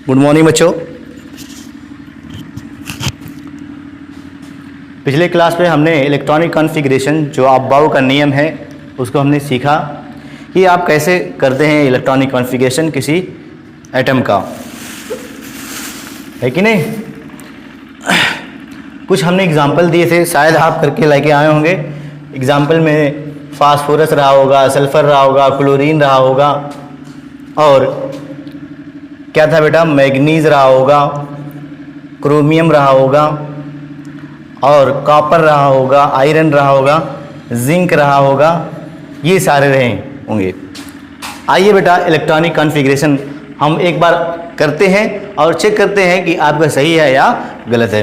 Good morning बच्चों। पिछले class में हमने इलेक्ट्रॉनिक कॉन्फ़िगरेशन जो अबाव का नियम है उसको हमने सीखा कि आप कैसे करते हैं इलेक्ट्रॉनिक कॉन्फ़िगरेशन किसी एटम का, है कि नहीं। कुछ हमने एग्जाम्पल दिए थे, शायद आप करके लेके आए होंगे। एग्जाम्पल में फास्फोरस रहा होगा, सल्फ़र रहा होगा, क्लोरीन रहा होगा, और क्या था बेटा, मैग्नीज रहा होगा, क्रोमियम रहा होगा, और कॉपर रहा होगा, आयरन रहा होगा, जिंक रहा होगा, ये सारे रहे होंगे। आइए बेटा इलेक्ट्रॉनिक कॉन्फ़िगरेशन हम एक बार करते हैं और चेक करते हैं कि आपका सही है या गलत है।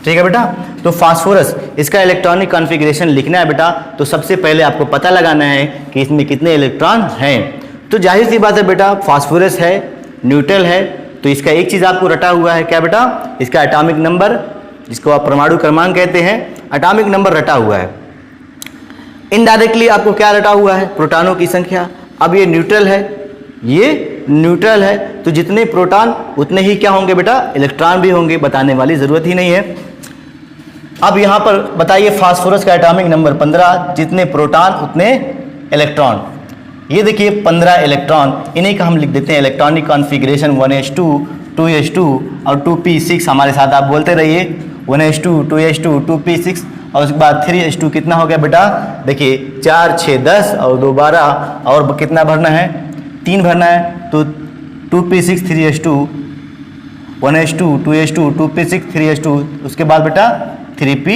ठीक है बेटा। तो फास्फोरस, इसका इलेक्ट्रॉनिक कॉन्फ़िगरेशन लिखना है बेटा, तो सबसे पहले आपको पता लगाना है कि इसमें कितने इलेक्ट्रॉन हैं। तो जाहिर सी बात है बेटा, फास्फोरस है, न्यूट्रल है, तो इसका एक चीज़ आपको रटा हुआ है, क्या बेटा, इसका एटॉमिक नंबर, जिसको आप परमाणु क्रमांक कहते हैं, एटॉमिक नंबर रटा हुआ है। इनडायरेक्टली आपको क्या रटा हुआ है, प्रोटॉनों की संख्या। अब ये न्यूट्रल है, ये न्यूट्रल है, तो जितने प्रोटॉन उतने ही क्या होंगे बेटा, इलेक्ट्रॉन भी होंगे, बताने वाली ज़रूरत ही नहीं है। अब यहाँ पर बताइए फास्फोरस का एटॉमिक नंबर 15, जितने प्रोटॉन उतने इलेक्ट्रॉन। ये देखिए 15 इलेक्ट्रॉन, इन्हीं का हम लिख देते हैं इलेक्ट्रॉनिक कॉन्फ़िगरेशन 1s2, 2s2 और 2p6। हमारे साथ आप बोलते रहिए 1s2, 2s2, 2p6 और उसके बाद 3s2 कितना हो गया बेटा, देखिए 4, 6, 10 और 2, 12 और कितना भरना है, 3 भरना है। तो 2p6, 3s2, 1s2, 2s2, 2p6, 3s2, उसके बाद बेटा 3p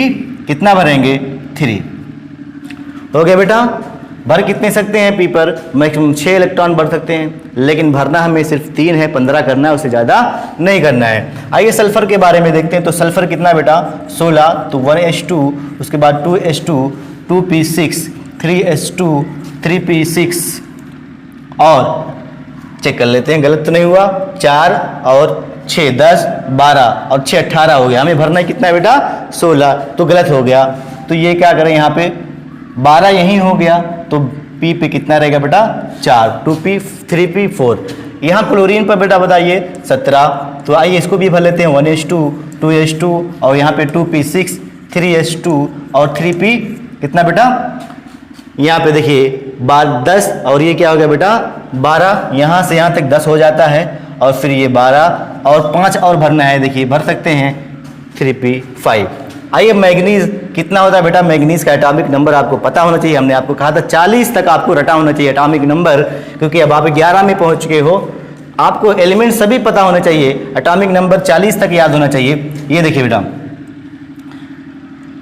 कितना भरेंगे, 3 हो गया बेटा। भर कितने सकते हैं पी पर, मैक्सिमम 6 इलेक्ट्रॉन भर सकते हैं, लेकिन भरना हमें सिर्फ 3 है, 15 करना है, उससे ज़्यादा नहीं करना है। आइए सल्फ़र के बारे में देखते हैं। तो सल्फ़र कितना बेटा, 16, तो 1s2, उसके बाद 2s2, 2p6, 3s2, 3p6 और चेक कर लेते हैं, गलत तो नहीं हुआ, 4 और 6, 10, 12 और 6, 18 हो गया। हमें भरना है कितना बेटा, 16, तो गलत हो गया। तो ये क्या करें, यहाँ पे 12 यहीं हो गया, तो P पे कितना रहेगा बेटा, 4, 2p, 3p, 4। यहाँ क्लोरीन पर बेटा बताइए 17, तो आइए इसको भी भर लेते हैं, 1s2, 2s2 और यहाँ पे 2p6, 3s2 और 3p कितना बेटा, यहाँ पे देखिए 10 और ये क्या हो गया बेटा 12, यहाँ से यहाँ तक 10 हो जाता है और फिर ये 12 और 5 और भरना है, देखिए भर सकते हैं 3p5। आइए मैग्नीज कितना होता है बेटा, मैग्नीज का एटॉमिक नंबर आपको पता होना चाहिए। हमने आपको कहा था 40 तक आपको रटा होना चाहिए एटॉमिक नंबर, क्योंकि अब आप 11 में पहुंच चुके हो, आपको एलिमेंट सभी पता होने चाहिए, एटॉमिक नंबर 40 तक याद होना चाहिए। ये देखिए बेटा,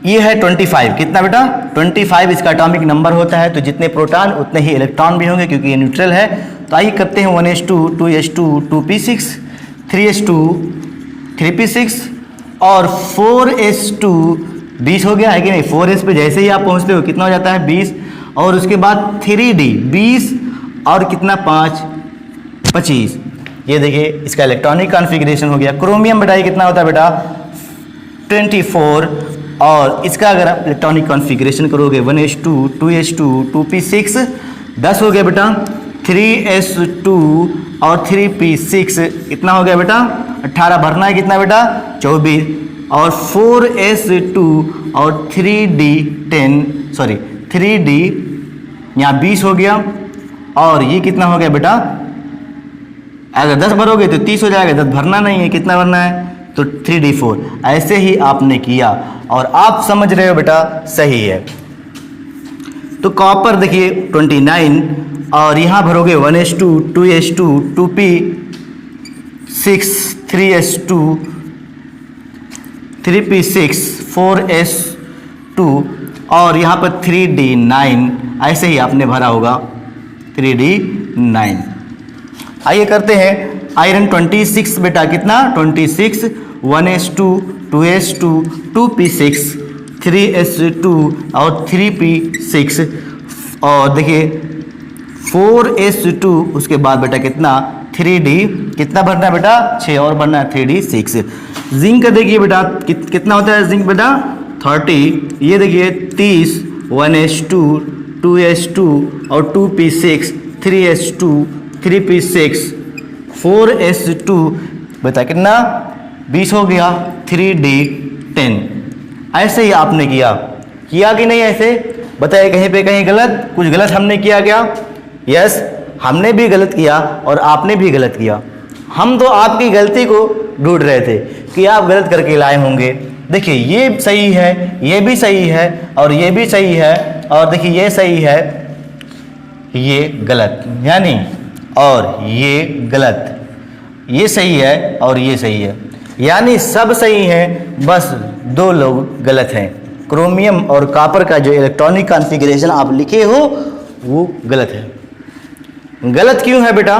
ये है 25, कितना बेटा, 25 इसका एटॉमिक नंबर होता है। तो जितने प्रोटॉन उतने ही इलेक्ट्रॉन भी होंगे, क्योंकि ये न्यूट्रल है। तो आइए करते हैं 1s2, 2s2, 2p6, 3s2, 3p6 और 4s2, 20 हो गया है कि नहीं। 4s पे जैसे ही आप पहुंचते हो कितना हो जाता है, 20, और उसके बाद 3d 20 और कितना 5, 25। ये देखिए इसका इलेक्ट्रॉनिक कॉन्फ़िगरेशन हो गया। क्रोमियम बेटा ये कितना होता है बेटा, 24, और इसका अगर आप इलेक्ट्रॉनिक कॉन्फ़िगरेशन करोगे 1s2, 2s2, 2p6, 10 हो गया बेटा, 3s2 और 3p6 कितना हो गया बेटा, 18 भरना है, कितना बेटा 24, और 4s2 और 3d यहाँ 20 हो गया, और ये कितना हो गया बेटा, अगर 10 भरोगे तो 30 हो जाएगा, 10 भरना नहीं है, कितना भरना है, तो 3d4। ऐसे ही आपने किया और आप समझ रहे हो बेटा सही है। तो कॉपर देखिए 29, और यहाँ भरोगे 1s2, 2s2, 2p6, 3s2, 3p6, 4s2 और यहाँ पर 3d9, ऐसे ही आपने भरा होगा 3d9। आइए करते हैं आयरन 26 बेटा, कितना 26, 1s2, 2s2, 2p6, 3s2 और 3p6 और देखिए 4s2, उसके बाद बेटा कितना 3d, कितना भरना है बेटा 6 और भरना है 3d6। जिंक देखिए बेटा कितना होता है जिंक बेटा 30, ये देखिए 30, 1s2, 2s2 और 2p6, 3s2, 3p6, 4s2, बता कितना 20 हो गया, 3D 10। ऐसे ही आपने किया कि नहीं? ऐसे बताइए, कहीं पे कहीं गलत, कुछ गलत हमने किया क्या? यस, हमने भी गलत किया और आपने भी गलत किया। हम तो आपकी गलती को ढूंढ रहे थे कि आप गलत करके लाए होंगे। देखिए ये सही है, ये भी सही है, और ये भी सही है, और देखिए ये सही है, ये गलत, यानी और ये गलत, ये सही है और ये सही है, यानी सब सही है, बस 2 लोग गलत हैं। क्रोमियम और कॉपर का जो इलेक्ट्रॉनिक कॉन्फ़िगरेशन आप लिखे हो वो गलत है। गलत क्यों है बेटा?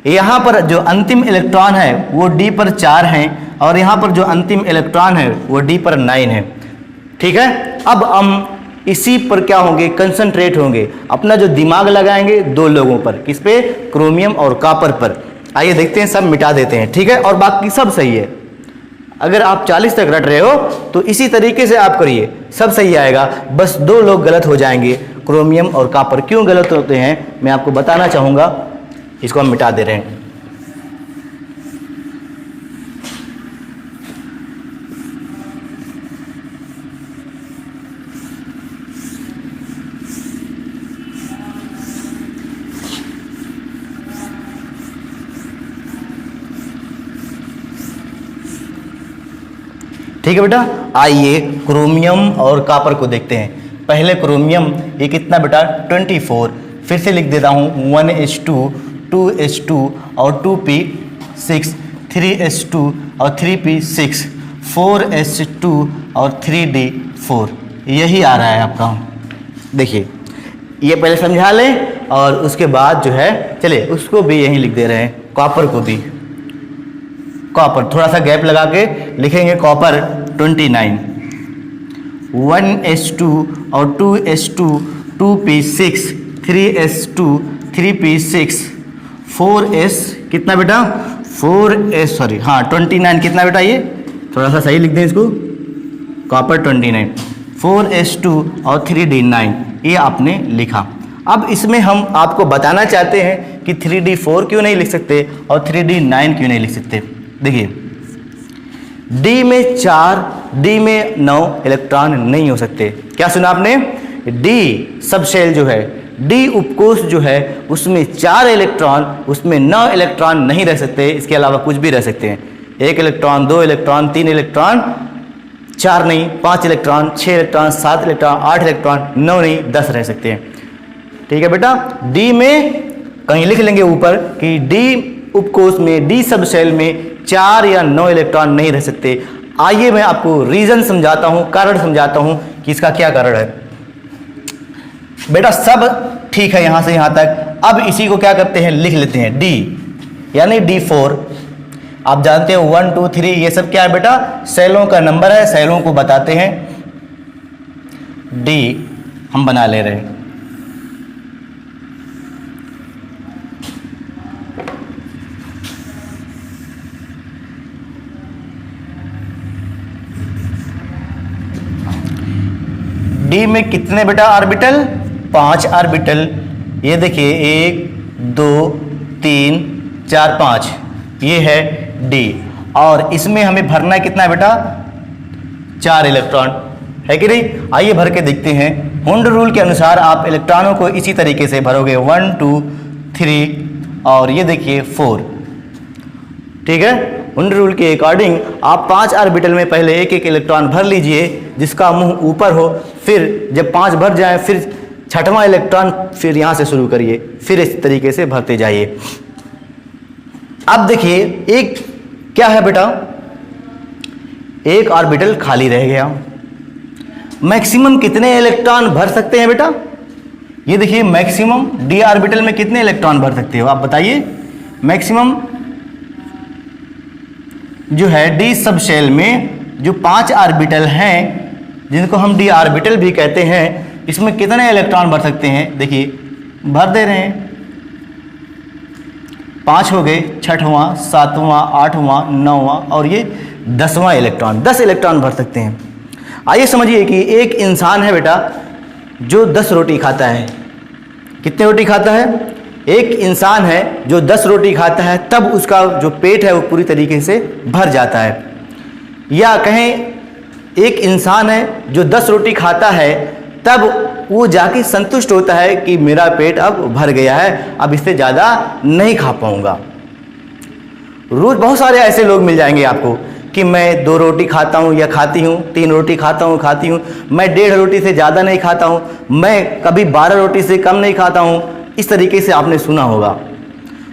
यहाँ पर जो अंतिम इलेक्ट्रॉन है वो D पर 4 हैं, और यहाँ पर जो अंतिम इलेक्ट्रॉन है वो D पर 9 है। ठीक है, अब हम इसी पर क्या होंगे? कंसंट्रेट होंगे, अपना जो दिमाग लगाएंगे 2 लोगों पर। किस पे? क्रोमियम और कॉपर पर। आइए देखते हैं, सब मिटा देते हैं। ठीक है, और बाकी सब सही है। अगर आप 40 तक रट रहे हो तो इसी तरीके से आप करिए, सब सही आएगा, बस 2 लोग गलत हो जाएंगे। क्रोमियम और कॉपर क्यों गलत होते हैं मैं आपको बताना चाहूँगा। इसको हम मिटा दे रहे हैं। ठीक है बेटा, आइए क्रोमियम और कॉपर को देखते हैं। पहले क्रोमियम, ये कितना बेटा? 24। फिर से लिख देता हूँ 1s2, 2s2 और 2p6, 3s2 और 3p6, 4s2 और 3d4। यही आ रहा है आपका। देखिए ये पहले समझा लें और उसके बाद जो है, चलिए उसको भी यहीं लिख दे रहे हैं, कॉपर को भी। कॉपर थोड़ा सा गैप लगा के लिखेंगे, कॉपर 29, 1s2 और 2s2, 2p6, 3s2, 3p6, 4s कितना बेटा? 4s, सॉरी हाँ 29 कितना बेटा? ये थोड़ा सा सही लिख दें इसको, कॉपर 29, 4s2 और 3d9, ये आपने लिखा। अब इसमें हम आपको बताना चाहते हैं कि 3d4 क्यों नहीं लिख सकते और 3d9 क्यों नहीं लिख सकते। देखिए D में 4, D में 9 इलेक्ट्रॉन नहीं हो सकते। क्या सुना आपने? D सब शेल जो है, D उपकोष जो है, उसमें 4 इलेक्ट्रॉन, उसमें 9 इलेक्ट्रॉन नहीं रह सकते। इसके अलावा कुछ भी रह सकते हैं, 1 इलेक्ट्रॉन, 2 इलेक्ट्रॉन, 3 इलेक्ट्रॉन, 4 नहीं, 5 इलेक्ट्रॉन, 6 इलेक्ट्रॉन, 7 इलेक्ट्रॉन, 8 इलेक्ट्रॉन, 9 नहीं, 10 रह सकते हैं। ठीक है बेटा, D में कहीं लिख लेंगे ऊपर कि D उपकोष में, D सब शेल में 4 या 9 इलेक्ट्रॉन नहीं रह सकते। आइए मैं आपको रीजन समझाता हूं, कारण समझाता हूं कि इसका क्या कारण है। बेटा सब ठीक है यहां से यहां तक। अब इसी को क्या करते हैं? लिख लेते हैं D, यानी D4। आप जानते हो 1 2 3 ये सब क्या है बेटा? सेलों का नंबर है, सेलों को बताते हैं। D हम बना ले रहे हैं। D में कितने बेटा ऑर्बिटल? 5 ऑर्बिटल। ये देखिए 1 2 3 4 5, ये है D। और इसमें हमें भरना है कितना बेटा? 4 इलेक्ट्रॉन, है कि नहीं? आइए भर के देखते हैं। हुंड रूल के अनुसार आप इलेक्ट्रॉनों को इसी तरीके से भरोगे, 1 2 3 और ये देखिए 4। ठीक है, हुंड रूल के अकॉर्डिंग आप 5 ऑर्बिटल में पहले एक एक इलेक्ट्रॉन भर लीजिए जिसका मुंह ऊपर हो। फिर जब 5 भर जाए फिर 6वां इलेक्ट्रॉन फिर यहां से शुरू करिए, फिर इस तरीके से भरते जाइए। अब देखिए एक क्या है बेटा? एक ऑर्बिटल खाली रह गया। मैक्सिमम कितने इलेक्ट्रॉन भर सकते हैं बेटा? ये देखिए मैक्सिमम D ऑर्बिटल में कितने इलेक्ट्रॉन भर सकते हो आप बताइए? मैक्सिमम जो है D सब शेल में जो 5 ऑर्बिटल हैं, जिनको हम D ऑर्बिटल भी कहते हैं, इसमें कितने इलेक्ट्रॉन भर सकते हैं? देखिए भर दे रहे हैं, 5 हो गए, 6वां 7वां 8वां 9वां और ये 10वां इलेक्ट्रॉन, 10 इलेक्ट्रॉन भर सकते हैं। आइए समझिए कि एक इंसान है बेटा जो 10 रोटी खाता है। कितने रोटी खाता है? एक इंसान है जो 10 रोटी खाता है तब उसका जो पेट है वो पूरी तरीके से भर जाता है, या कहें एक इंसान है जो 10 रोटी खाता है तब वो जाके संतुष्ट होता है कि मेरा पेट अब भर गया है, अब इससे ज़्यादा नहीं खा पाऊँगा। रोज़ बहुत सारे ऐसे लोग मिल जाएंगे आपको कि मैं 2 रोटी खाता हूँ या खाती हूँ, 3 रोटी खाता हूँ खाती हूँ, मैं 1.5 रोटी से ज़्यादा नहीं खाता हूँ, मैं कभी 12 रोटी से कम नहीं खाता हूँ। इस तरीके से आपने सुना होगा।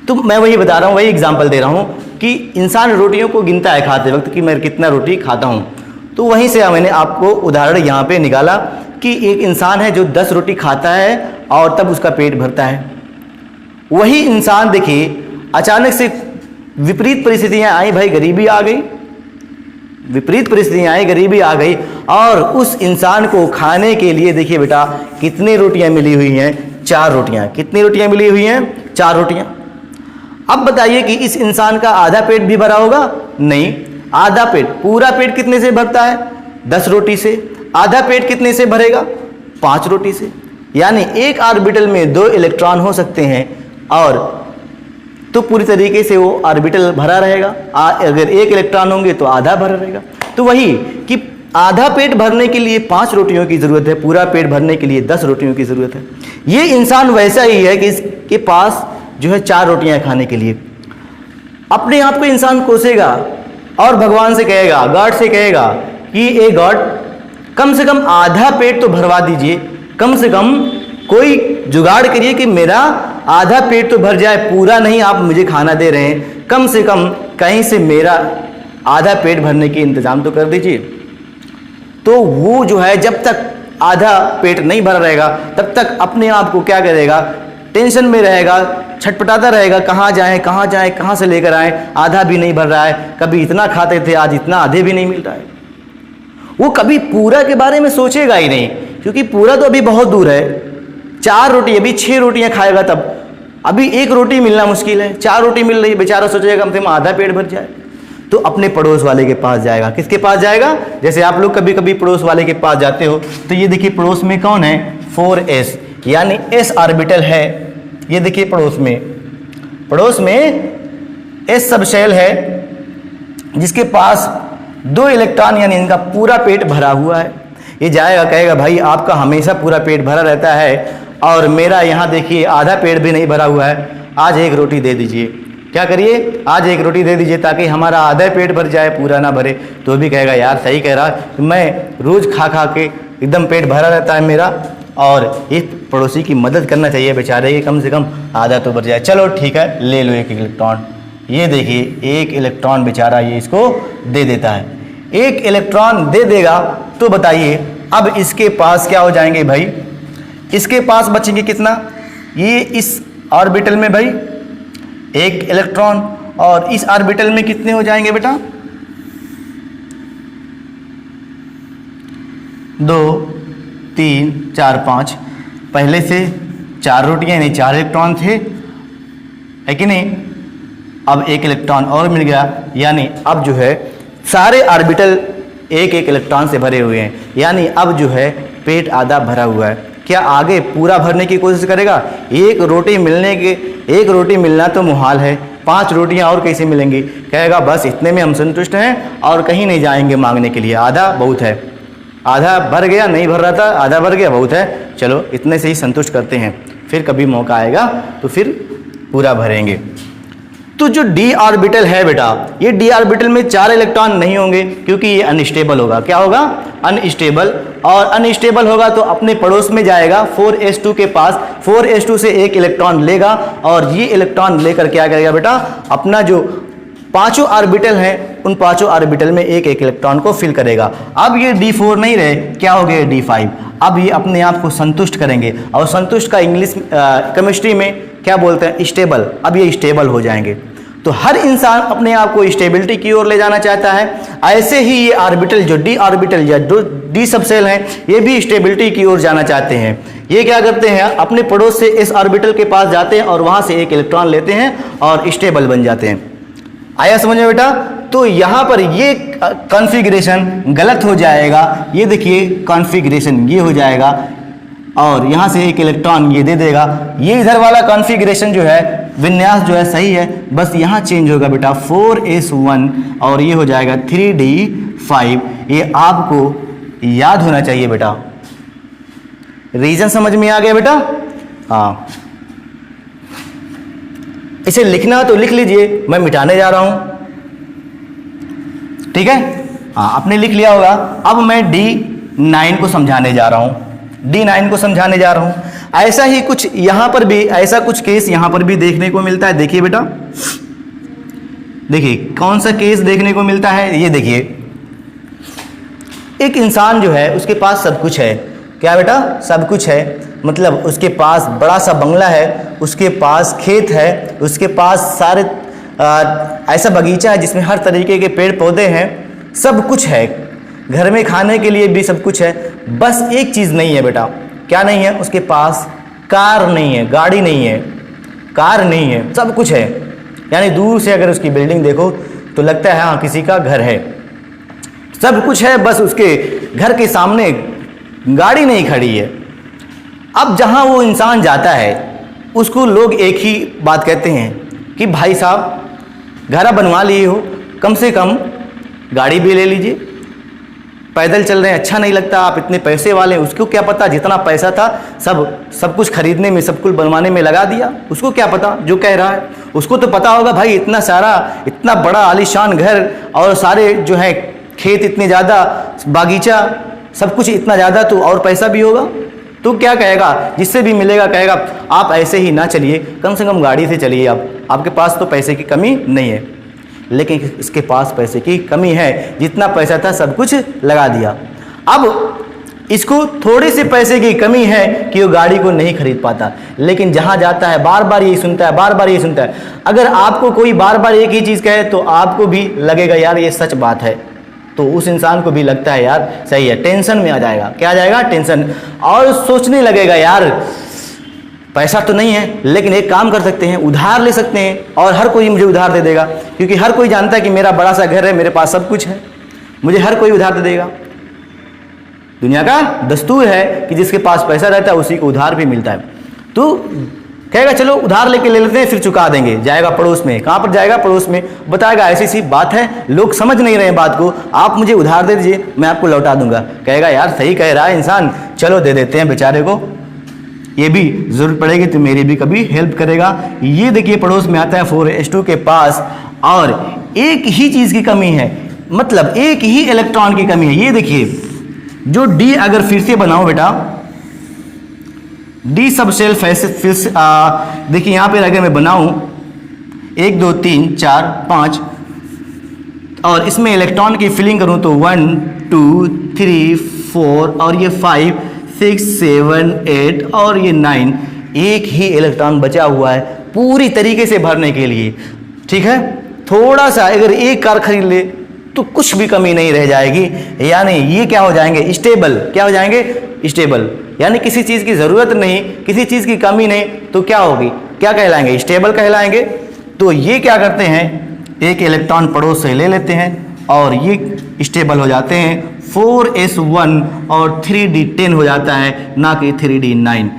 तो मैं वही बता रहा हूँ, वही एग्जांपल दे रहा हूँ कि इंसान रोटियों को गिनता है खाते वक्त कि मैं कितना रोटी खाता हूँ। तो वहीं से मैंने आपको उदाहरण यहाँ पे निकाला कि एक इंसान है जो 10 रोटी खाता है और तब उसका पेट भरता है। वही इंसान देखिए अचानक से विपरीत परिस्थितियाँ आई, भाई गरीबी आ गई, विपरीत परिस्थितियाँ आई, गरीबी आ गई और उस इंसान को खाने के लिए देखिए बेटा कितनी रोटियाँ मिली हुई हैं, 4 रोटियाँ। कितनी रोटियाँ मिली हुई हैं? 4 रोटियाँ। अब बताइए कि इस इंसान का आधा पेट भी भरा होगा? नहीं, आधा पेट। पूरा पेट कितने से भरता है? 10 रोटी से। आधा पेट कितने से भरेगा? 5 रोटी से। यानी एक ऑर्बिटल में 2 इलेक्ट्रॉन हो सकते हैं और तो पूरी तरीके से वो ऑर्बिटल भरा रहेगा। अगर 1 इलेक्ट्रॉन होंगे तो आधा भरा रहेगा। तो वही कि आधा पेट भरने के लिए 5 रोटियों की ज़रूरत है, पूरा पेट भरने के लिए 10 रोटियों की ज़रूरत है। ये इंसान वैसा ही है कि इसके पास जो है 4 रोटियां खाने के लिए। अपने आप को इंसान कोसेगा और भगवान से कहेगा, गॉड से कहेगा कि ए गॉड, कम से कम आधा पेट तो भरवा दीजिए, कम से कम कोई जुगाड़ करिए कि मेरा आधा पेट तो भर जाए, पूरा नहीं आप मुझे खाना दे रहे हैं, कम से कम कहीं से मेरा आधा पेट भरने की इंतज़ाम तो कर दीजिए। तो वो जो है जब तक आधा पेट नहीं भरा रहेगा तब तक अपने आप को क्या करेगा, टेंशन में रहेगा, छटपटाता रहेगा, कहाँ जाएं कहाँ जाएं, कहाँ से लेकर आएं, आधा भी नहीं भर रहा है, कभी इतना खाते थे आज इतना आधे भी नहीं मिल रहा है। वो कभी पूरा के बारे में सोचेगा ही नहीं, क्योंकि पूरा तो अभी बहुत दूर है। 4 रोटी, अभी 6 रोटियां खाएगा तब, अभी 1 रोटी मिलना मुश्किल है, 4 रोटी मिल रही है, बेचारा सोचेगा कम से कम आधा पेट भर जाए। तो अपने पड़ोस वाले के पास जाएगा। किसके पास जाएगा? जैसे आप लोग कभी कभी पड़ोस वाले के पास जाते हो तो ये देखिए पड़ोस में कौन है? 4s, यानी s ऑर्बिटल है। ये देखिए पड़ोस में s सब शेल है जिसके पास 2 इलेक्ट्रॉन, यानी इनका पूरा पेट भरा हुआ है। ये जाएगा कहेगा भाई आपका हमेशा पूरा पेट भरा रहता है और मेरा यहाँ देखिए आधा पेट भी नहीं भरा हुआ है, आज 1 रोटी दे दीजिए। क्या करिए? आज 1 रोटी दे दीजिए ताकि हमारा आधा पेट भर जाए, पूरा ना भरे। तो भी कहेगा यार सही कह रहा, मैं रोज़ खा खा के एकदम पेट भरा रहता है मेरा, और इस पड़ोसी की मदद करना चाहिए बेचारे की, कम से कम आधा तो भर जाए। चलो ठीक है, ले लो 1 इलेक्ट्रॉन। ये देखिए 1 इलेक्ट्रॉन बेचारा ये इसको दे देता है। 1 इलेक्ट्रॉन दे देगा तो बताइए अब इसके पास क्या हो जाएंगे भाई? इसके पास बचेंगे कितना? ये इस ऑर्बिटल में भाई 1 इलेक्ट्रॉन, और इस ऑर्बिटल में कितने हो जाएंगे बेटा? 2 3 4 5। पहले से 4 रोटियां यानी 4 इलेक्ट्रॉन थे, है कि नहीं? अब 1 इलेक्ट्रॉन और मिल गया, यानी अब जो है सारे ऑर्बिटल 1 इलेक्ट्रॉन से भरे हुए हैं, यानी अब जो है पेट आधा भरा हुआ है। क्या आगे पूरा भरने की कोशिश करेगा? 1 रोटी मिलना तो मुहाल है, 5 रोटियां और कैसे मिलेंगी? कहेगा बस इतने में हम संतुष्ट हैं और कहीं नहीं जाएंगे मांगने के लिए, आधा बहुत है। आधा भर गया, नहीं भर रहा था, आधा भर गया बहुत है, चलो इतने से ही संतुष्ट करते हैं, फिर कभी मौका आएगा तो फिर पूरा भरेंगे। तो जो d ऑर्बिटल है बेटा, ये d ऑर्बिटल में 4 इलेक्ट्रॉन नहीं होंगे क्योंकि ये अनस्टेबल होगा। क्या होगा? अनस्टेबल। और अनस्टेबल होगा तो अपने पड़ोस में जाएगा 4s2 के पास, 4s2 से 1 इलेक्ट्रॉन लेगा और ये इलेक्ट्रॉन लेकर क्या करेगा बेटा? अपना जो 5 ऑर्बिटल हैं उन 5 ऑर्बिटल में 1 इलेक्ट्रॉन को फिल करेगा। अब ये d4 नहीं रहे, क्या हो गया? d5। अब ये अपने आप को संतुष्ट करेंगे, और संतुष्ट का इंग्लिश केमिस्ट्री में क्या बोलते हैं? स्टेबल। अब ये स्टेबल हो जाएंगे। तो हर इंसान अपने आप को स्टेबिलिटी की ओर ले जाना चाहता है। ऐसे ही ये ऑर्बिटल जो d ऑर्बिटल या जो d सबसेल हैं, ये भी स्टेबिलिटी की ओर जाना चाहते हैं। ये क्या करते हैं? अपने पड़ोस से s ऑर्बिटल के पास जाते हैं और वहां से 1 इलेक्ट्रॉन लेते हैं और स्टेबल बन जाते हैं। आया समझ में बेटा? तो यहाँ पर ये कॉन्फ़िगरेशन गलत हो जाएगा। ये देखिए कॉन्फ़िगरेशन ये हो जाएगा और यहाँ से एक इलेक्ट्रॉन ये दे देगा। ये इधर वाला कॉन्फ़िगरेशन जो है, विन्यास जो है सही है, बस यहाँ चेंज होगा बेटा 4s1 और ये हो जाएगा 3d5। ये आपको याद होना चाहिए बेटा। रीजन समझ में आ गया बेटा? हाँ, इसे लिखना तो लिख लीजिए, मैं मिटाने जा रहा हूं, ठीक है? हाँ, आपने लिख लिया होगा। अब मैं D9 को समझाने जा रहा हूं, D9 को समझाने जा रहा हूं। ऐसा ही कुछ यहां पर भी, ऐसा कुछ केस यहां पर भी देखने को मिलता है। देखिए बेटा, देखिए कौन सा केस देखने को मिलता है, ये देखिए। एक इंसान जो है उसके पास सब कुछ है। क्या बेटा? सब कुछ है, मतलब उसके पास बड़ा सा बंगला है, उसके पास खेत है, उसके पास सारे ऐसा बगीचा है जिसमें हर तरीके के पेड़ पौधे हैं, सब कुछ है, घर में खाने के लिए भी सब कुछ है। बस एक चीज़ नहीं है बेटा। क्या नहीं है? उसके पास कार नहीं है, गाड़ी नहीं है, कार नहीं है, सब कुछ है। यानी दूर से अगर उसकी बिल्डिंग देखो तो लगता है हाँ किसी का घर है, सब कुछ है, बस उसके घर के सामने गाड़ी नहीं खड़ी है। अब जहाँ वो इंसान जाता है उसको लोग एक ही बात कहते हैं कि भाई साहब घर बनवा लिए हो, कम से कम गाड़ी भी ले लीजिए, पैदल चल रहे हैं अच्छा नहीं लगता, आप इतने पैसे वाले हैं। उसको क्या पता जितना पैसा था सब कुछ खरीदने में, सब कुछ बनवाने में लगा दिया। उसको क्या पता जो कह रहा है, उसको तो पता होगा भाई इतना सारा, इतना बड़ा आलीशान घर और सारे जो है खेत इतने ज़्यादा, बागीचा, सब कुछ इतना ज़्यादा, तो और पैसा भी होगा। तो क्या कहेगा, जिससे भी मिलेगा कहेगा आप ऐसे ही ना चलिए, कम से कम गाड़ी से चलिए, आपके पास तो पैसे की कमी नहीं है। लेकिन इसके पास पैसे की कमी है, जितना पैसा था सब कुछ लगा दिया। अब इसको थोड़े से पैसे की कमी है कि वो गाड़ी को नहीं खरीद पाता, लेकिन जहाँ जाता है बार बार यही सुनता है, बार बार यही सुनता है। अगर आपको कोई बार बार एक ही चीज़ कहे तो आपको भी लगेगा यार ये सच बात है, तो उस इंसान को भी लगता है यार सही है, टेंशन में आ जाएगा। क्या आ जाएगा? टेंशन, और सोचने लगेगा यार पैसा तो नहीं है, लेकिन एक काम कर सकते हैं, उधार ले सकते हैं और हर कोई मुझे उधार दे देगा, क्योंकि हर कोई जानता है कि मेरा बड़ा सा घर है, मेरे पास सब कुछ है, मुझे हर कोई उधार दे देगा। दुनिया का दस्तूर है कि जिसके पास पैसा रहता है उसी को उधार भी मिलता है। तो कहेगा चलो उधार लेके ले लेते हैं, फिर चुका देंगे। जाएगा पड़ोस में, कहाँ पर जाएगा? पड़ोस में, बताएगा ऐसी सी बात है, लोग समझ नहीं रहे बात को, आप मुझे उधार दे दीजिए, मैं आपको लौटा दूंगा। कहेगा यार सही कह रहा है इंसान, चलो दे देते हैं बेचारे को, ये भी जरूरत पड़ेगी तो मेरी भी कभी हेल्प करेगा। ये देखिए पड़ोस में आता है 4s2 के पास, और एक ही चीज़ की कमी है, मतलब एक ही इलेक्ट्रॉन की कमी है। ये देखिए जो D अगर फिर से बनाओ बेटा, D सब शेल फिर से देखिए यहाँ पे अगर मैं बनाऊं 1 2 3 4 5 और इसमें इलेक्ट्रॉन की फिलिंग करूं तो 1 2 3 4 और ये 5 6 7 8 और ये 9, एक ही इलेक्ट्रॉन बचा हुआ है पूरी तरीके से भरने के लिए। ठीक है, थोड़ा सा अगर एक कार खरीद ले तो कुछ भी कमी नहीं रह जाएगी, यानी ये क्या हो जाएंगे? स्टेबल। क्या हो जाएंगे? स्टेबल, यानी किसी चीज़ की ज़रूरत नहीं, किसी चीज़ की कमी नहीं, तो क्या होगी? क्या कहलाएंगे? स्टेबल कहलाएंगे। तो ये क्या करते हैं, एक इलेक्ट्रॉन पड़ोस से ले लेते हैं और ये स्टेबल हो जाते हैं। 4s1 और 3d10 हो जाता है, ना कि 3d9।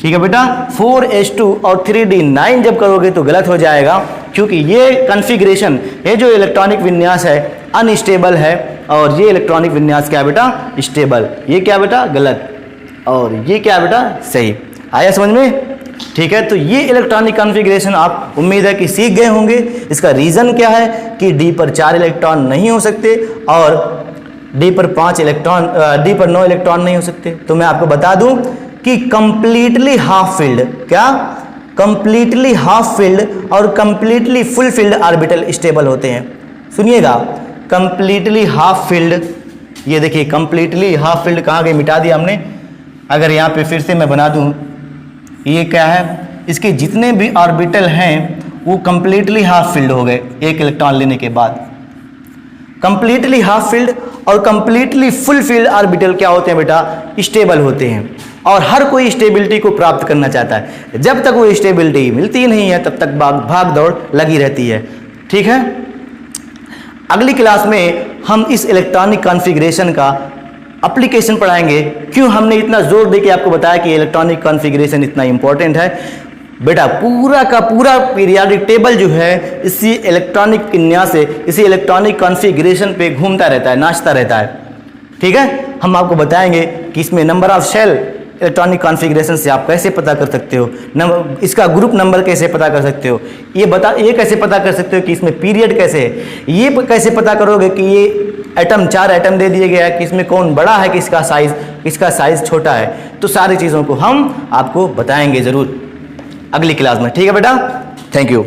ठीक है बेटा, 4s2 और 3d9 जब करोगे तो गलत हो जाएगा, क्योंकि ये कॉन्फ़िगरेशन, ये जो इलेक्ट्रॉनिक विन्यास है अनस्टेबल है, और ये इलेक्ट्रॉनिक विन्यास क्या बेटा? स्टेबल। ये क्या बेटा? गलत, और ये क्या बेटा? सही। आया समझ में? ठीक है, तो ये इलेक्ट्रॉनिक कॉन्फ़िगरेशन आप उम्मीद है कि सीख गए होंगे। इसका रीज़न क्या है कि D पर 4 इलेक्ट्रॉन नहीं हो सकते और D पर 5 इलेक्ट्रॉन, D पर 9 इलेक्ट्रॉन नहीं हो सकते। तो मैं आपको बता दूं कि कंप्लीटली हाफ फिल्ड, क्या? कंप्लीटली हाफ फिल्ड और completely full field orbital stable होते हैं। सुनिएगा, कंप्लीटली हाफ फील्ड, ये देखिए कंप्लीटली हाफ फील्ड कहाँ गई? मिटा दिया हमने। अगर यहाँ पे फिर से मैं बना दूँ, ये क्या है? इसके जितने भी ऑर्बिटल हैं वो कंप्लीटली हाफ फील्ड हो गए एक इलेक्ट्रॉन लेने के बाद। कंप्लीटली हाफ फील्ड और कंप्लीटली फुल फील्ड ऑर्बिटल क्या होते हैं बेटा? स्टेबल होते हैं, और हर कोई स्टेबिलिटी को प्राप्त करना चाहता है। जब तक वो स्टेबिलिटी मिलती नहीं है तब तक भाग दौड़ लगी रहती है। ठीक है, अगली क्लास में हम इस इलेक्ट्रॉनिक कॉन्फ़िगरेशन का एप्लीकेशन पढ़ाएंगे। क्यों हमने इतना जोर दे के आपको बताया कि इलेक्ट्रॉनिक कॉन्फ़िगरेशन इतना इंपॉर्टेंट है? बेटा पूरा का पूरा पीरियाडिक टेबल जो है इसी इलेक्ट्रॉनिक विन्यास से, इसी इलेक्ट्रॉनिक कॉन्फ़िगरेशन पे घूमता रहता है, नाचता रहता है। ठीक है, हम आपको बताएंगे कि इसमें number of cell electronic configuration से आप कैसे पता कर सकते हो, इसका ग्रुप नंबर कैसे पता कर सकते हो, ये कैसे पता कर सकते हो कि इसमें पीरियड कैसे है, ये कैसे पता करोगे कि ये एटम 4 एटम दे दिए गया है कि इसमें कौन बड़ा है, किसका साइज छोटा है। तो सारी चीज़ों को हम आपको बताएंगे ज़रूर अगली क्लास में। ठीक है बेटा, थैंक यू।